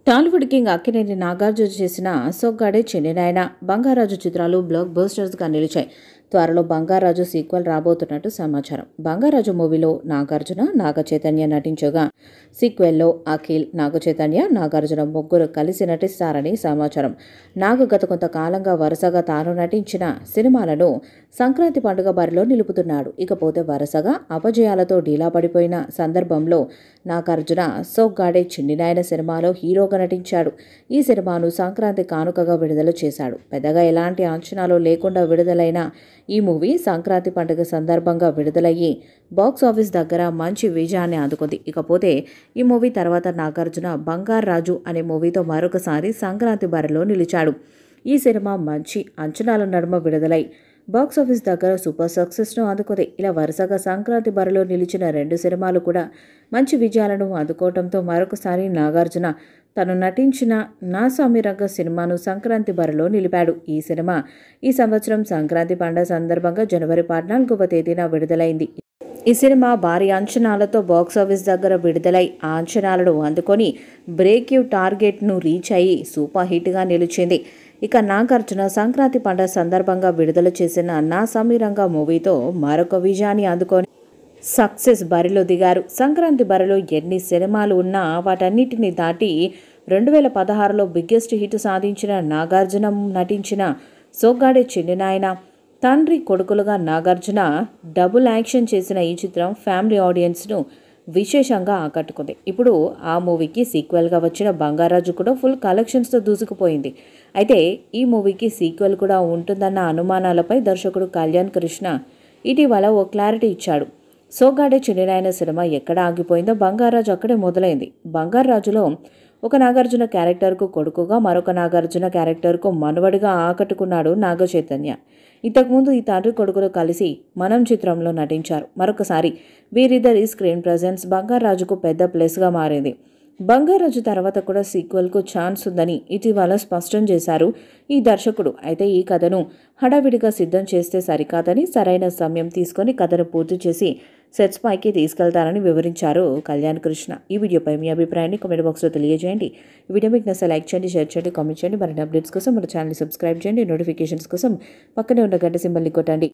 Tollywood king Akkineni Nagarjuna చేసిన సొగ్గాడే చిన్నినాయన, బంగారాజు చిత్రాలు black బస్టర్స్గా నిలిచాయి. త్వరలో బంగారాజు సీక్వెల్ రాబోతున్నట్టు సమాచారం. బంగారాజు మూవీలో నాగార్జున, నాగచైతన్య నటించగా సీక్వెల్లో అఖిల్, నాగచైతన్య, నాగార్జున ముగ్గురు కలిసి నటిస్తారని సమాచారం. నాగ్ గత కొంతకాలంగా వరుసగా తాను నటించిన సినిమాలను సంక్రాంతి పండుగ బరిలో నిలుపుతున్నాడు. ఇకపోతే వరుసగా అపజయాలతో డీలా పడిపోయిన సందర్భంలో నాగార్జున సొగ్గాడే చిన్నినాయన సినిమాలో హీరోగా నటించాడు. ఈ సినిమాను సంక్రాంతి కానుకగా విడుదల చేశాడు. పెద్దగా ఎలాంటి అంచనాలు లేకుండా విడుదలైన ఈ మూవీ సంక్రాంతి పండుగ సందర్భంగా విడుదలయ్యి బాక్సాఫీస్ దగ్గర మంచి విజయాన్ని అందుకుంది. ఇకపోతే ఈ మూవీ తర్వాత నాగార్జున బంగారాజు అనే మూవీతో మరొకసారి సంక్రాంతి బరిలో నిలిచాడు. ఈ సినిమా మంచి అంచనాల నడుమ విడుదలై బాక్సాఫీస్ దగ్గర సూపర్ సక్సెస్ను అందుకుంది. ఇలా వరుసగా సంక్రాంతి బరిలో నిలిచిన రెండు సినిమాలు కూడా మంచి విజయాలను అందుకోవడంతో మరొకసారి నాగార్జున తను నటించిన నా సామిరంగ సినిమాను సంక్రాంతి బరిలో నిలిపాడు. ఈ సినిమా ఈ సంవత్సరం సంక్రాంతి పండుగ సందర్భంగా జనవరి 14వ తేదీన విడుదలైంది. ఈ సినిమా భారీ అంచనాలతో బాక్సాఫీస్ దగ్గర విడుదలై ఆ అంచనాలను అందుకొని బ్రేక్ యూ టార్గెట్ను రీచ్ అయ్యి సూపర్ హిట్గా నిలిచింది. ఇక నాగార్జున సంక్రాంతి పండుగ సందర్భంగా విడుదల చేసిన నా సమీరంగ మూవీతో మరొక విజయాన్ని అందుకొని సక్సెస్ బరిలో దిగారు. సంక్రాంతి బరిలో ఎన్ని సినిమాలు ఉన్నా వాటన్నిటిని దాటి 2016లో బిగ్గెస్ట్ హిట్ సాధించిన నాగార్జున నటించిన సొగ్గాడే చిన్నినాయన, తండ్రి కొడుకులుగా నాగార్జున డబుల్ యాక్షన్ చేసిన ఈ చిత్రం ఫ్యామిలీ ఆడియన్స్ను విశేషంగా ఆకట్టుకుంది. ఇప్పుడు ఆ మూవీకి సీక్వెల్గా వచ్చిన బంగారాజు కూడా ఫుల్ కలెక్షన్స్తో దూసుకుపోయింది. అయితే ఈ మూవీకి సీక్వెల్ కూడా ఉంటుందన్న అనుమానాలపై దర్శకుడు కళ్యాణ్ కృష్ణ ఇటీవల ఓ క్లారిటీ ఇచ్చాడు. సొగ్గాడే చిన్నినాయన సినిమా ఎక్కడ ఆగిపోయిందో బంగారాజు అక్కడే మొదలైంది. బంగారాజులో ఒక నాగార్జున క్యారెక్టర్కు కొడుకుగా, మరొక నాగార్జున క్యారెక్టర్కు మనవడిగా ఆకట్టుకున్నాడు నాగచైతన్య. ఇంతకుముందు ఈ తండ్రి కొడుకులు కలిసి మనం చిత్రంలో నటించారు. మరొకసారి వీరిద్దరి స్క్రీన్ ప్రెజెన్స్ బంగారాజుకు పెద్ద ప్లస్గా మారింది. బంగారాజు తర్వాత కూడా సీక్వెల్కు ఛాన్స్ ఉందని ఇటీవల స్పష్టం చేశారు ఈ దర్శకుడు. అయితే ఈ కథను హడావిడిగా సిద్ధం చేస్తే సరికాదని, సరైన సమయం తీసుకొని కథను పూర్తి చేసి సెట్స్ పైకి తీసుకెళ్తారని వివరించారు కళ్యాణ్ కృష్ణ. ఈ వీడియోపై మీ అభిప్రాయాన్ని కామెంట్ బాక్స్లో తెలియజేయండి. ఈ వీడియో మీకు నచ్చితే లైక్ చేయండి, షేర్ చేయండి, కామెంట్ చేయండి. మరిన్ని అప్డేట్స్ కోసం మన ఛానల్ని సబ్స్క్రైబ్ చేయండి. నోటిఫికేషన్స్ కోసం పక్కనే ఉన్న గంట సింబల్ని కొట్టండి.